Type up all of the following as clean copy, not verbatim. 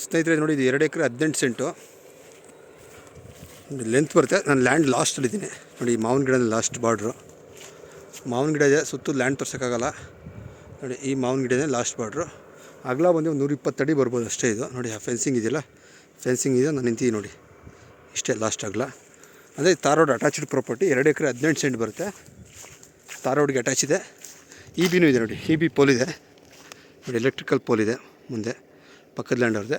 ಸ್ನೇಹಿತರೆ ನೋಡಿ, ಇದು 2 ಎಕರೆ 18 ಸೆಂಟು ಲೆಂತ್ ಬರುತ್ತೆ. ನಾನು ಲ್ಯಾಂಡ್ ಲಾಸ್ಟಲ್ಲಿದ್ದೀನಿ ನೋಡಿ. ಮಾವಿನ ಗಿಡದ ಲಾಸ್ಟ್ ಬಾರ್ಡ್ರು, ಮಾವಿನ ಗಿಡ ಇದೆ. ಸುತ್ತು ಲ್ಯಾಂಡ್ ತೋರ್ಸೋಕ್ಕಾಗಲ್ಲ ನೋಡಿ. ಈ ಮಾವಿನ ಗಿಡನೇ ಲಾಸ್ಟ್ ಬಾರ್ಡ್ರು. ಅಗಲ ಬಂದು 120 ಅಡಿ ಬರ್ಬೋದು ಅಷ್ಟೇ. ಇದು ನೋಡಿ, ಆ ಫೆನ್ಸಿಂಗ್ ಇದೆಯಲ್ಲ, ಫೆನ್ಸಿಂಗ್ ಇದೆ. ನಾನು ನಿಂತೀನಿ ನೋಡಿ, ಇಷ್ಟೇ ಲಾಸ್ಟ್ ಅಗಲ. ಅಂದರೆ ತಾರ್ ರೋಡ್ ಅಟ್ಯಾಚ್ಡ್ ಪ್ರಾಪರ್ಟಿ. 2 ಎಕರೆ 18 ಸೆಂಟ್ ಬರುತ್ತೆ. ತಾರ್ ರೋಡ್ಗೆ ಅಟ್ಯಾಚ್ ಇದೆ. EBನೂ ಇದೆ ನೋಡಿ. EB ಪೋಲ್ ಇದೆ ನೋಡಿ, ಎಲೆಕ್ಟ್ರಿಕಲ್ ಪೋಲ್ ಇದೆ ಮುಂದೆ, ಪಕ್ಕದ ಲ್ಯಾಂಡ್ ಅವ್ರದ್ದೆ.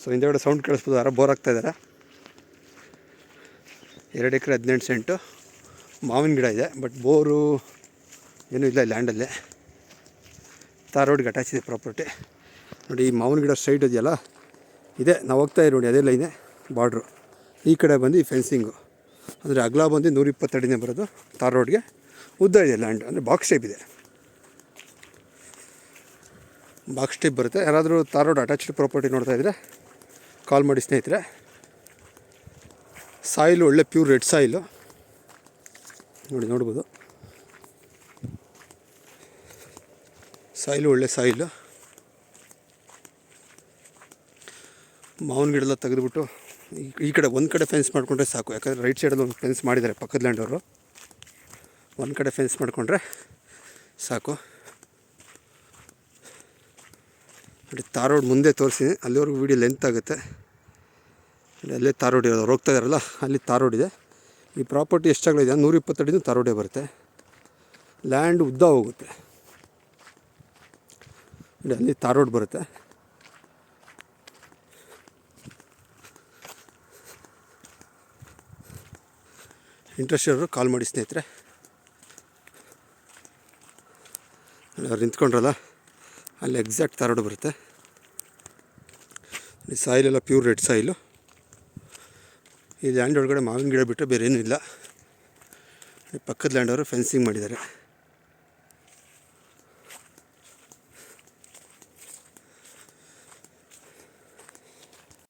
ಸೊ ಹಿಂದೆಗಡೆ ಸೌಂಡ್ ಕೇಳಿಸ್ಬೋದು, ಯಾರೋ ಬೋರ್ ಆಗ್ತಾಯಿದ್ದಾರೆ. 2 ಎಕರೆ 18 ಸೆಂಟು ಮಾವಿನ ಗಿಡ ಇದೆ. ಬಟ್ ಬೋರು ಏನೂ ಇಲ್ಲ ಲ್ಯಾಂಡಲ್ಲೇ. ತಾರ್ ರೋಡ್ಗೆ ಅಟ್ಯಾಚ್ ಇದೆ ಪ್ರಾಪರ್ಟಿ ನೋಡಿ. ಈ ಮಾವಿನ ಗಿಡ ಸ್ಟ್ರೈಟ್ ಇದೆಯಲ್ಲ, ಇದೆ ನಾವು ಹೋಗ್ತಾಯಿದ್ದೀವಿ ನೋಡಿ, ಅದೇ ಲೈನೇ ಬಾರ್ಡ್ರು. ಈ ಕಡೆ ಬಂದು ಈ ಫೆನ್ಸಿಂಗು, ಅಂದರೆ ಅಗಲ ಬಂದು 120 ಅಡಿನೇ ಬರೋದು. ತಾರ್ ರೋಡ್ಗೆ ಉದ್ದ ಇದೆ ಲ್ಯಾಂಡ್, ಅಂದರೆ ಬಾಕ್ಸ್ ಟೈಪ್ ಇದೆ. ಬಾಕ್ಸ್ ಟೈಪ್ ಬರುತ್ತೆ. ಯಾರಾದರೂ ತಾರ್ ರೋಡ್ ಅಟ್ಯಾಚ್ಡ್ ಪ್ರಾಪರ್ಟಿ ನೋಡ್ತಾಯಿದ್ರೆ ಕಾಲ್ ಮಾಡಿ ಸ್ನೇಹಿತರೆ. ಸಾಯಿಲು ಒಳ್ಳೆ ಪ್ಯೂರ್ ರೆಡ್ ಸಾಯಿಲು ನೋಡಿ, ನೋಡ್ಬೋದು. ಸಾಯಿಲು ಒಳ್ಳೆ ಸಾಯಿಲು. ಮಾವಿನ ಗಿಡ ಎಲ್ಲ ತೆಗೆದುಬಿಟ್ಟು ಈ ಕಡೆ ಒಂದು ಕಡೆ ಫೆನ್ಸ್ ಮಾಡಿಕೊಂಡ್ರೆ ಸಾಕು. ಯಾಕಂದರೆ ರೈಟ್ ಸೈಡಲ್ಲಿ ಒಂದು ಫೆನ್ಸ್ ಮಾಡಿದ್ದಾರೆ ಪಕ್ಕದ ಲ್ಯಾಂಡವರು. ಒಂದು ಕಡೆ ಫೆನ್ಸ್ ಮಾಡಿಕೊಂಡ್ರೆ ಸಾಕು ನೋಡಿ. ತಾರ್ ರೋಡ್ ಮುಂದೆ ತೋರಿಸಿ, ಅಲ್ಲಿವರೆಗೂ ವೀಡಿಯೋ ಲೆಂತ್ ಆಗುತ್ತೆ. ಅಲ್ಲೇ ತಾರ್ ರೋಡ್ ಇರೋದು, ಹೋಗ್ತಾ ಇದ್ದಾರಲ್ಲ ಅಲ್ಲಿ ತಾರ್ ರೋಡ್ ಇದೆ. ಈ ಪ್ರಾಪರ್ಟಿ ಎಷ್ಟಾಗಲಿದೆ 120 ಅಡಿನೂ ತಾರ್ ರೋಡೇ ಬರುತ್ತೆ. ಲ್ಯಾಂಡ್ ಉದ್ದ ಹೋಗುತ್ತೆ ನೋಡಿ, ಅಲ್ಲಿ ತಾರ್ ರೋಡ್ ಬರುತ್ತೆ. ಇಂಟ್ರೆಸ್ಟ್ ಇರೋರು ಕಾಲ್ ಮಾಡಿ ಸ್ನೇಹಿತರೆ. ಅವ್ರು ನಿಂತ್ಕೊಂಡ್ರಲ್ಲ, ಅಲ್ಲಿ ಎಕ್ಸಾಕ್ಟ್ ತಾರ್ ರೋಡ್ ಬರುತ್ತೆ. ಈ ಸಾಯಿಲೆಲ್ಲ ಪ್ಯೂರ್ ರೆಡ್ ಸಾಯಿಲು. ಈ ಲ್ಯಾಂಡ್ ಒಳಗಡೆ ಮಾವಿನ ಗಿಡ ಬಿಟ್ಟರೆ ಬೇರೆ ಏನೂ ಇಲ್ಲ. ಪಕ್ಕದ ಲ್ಯಾಂಡ್ ಅವರು ಫೆನ್ಸಿಂಗ್ ಮಾಡಿದ್ದಾರೆ.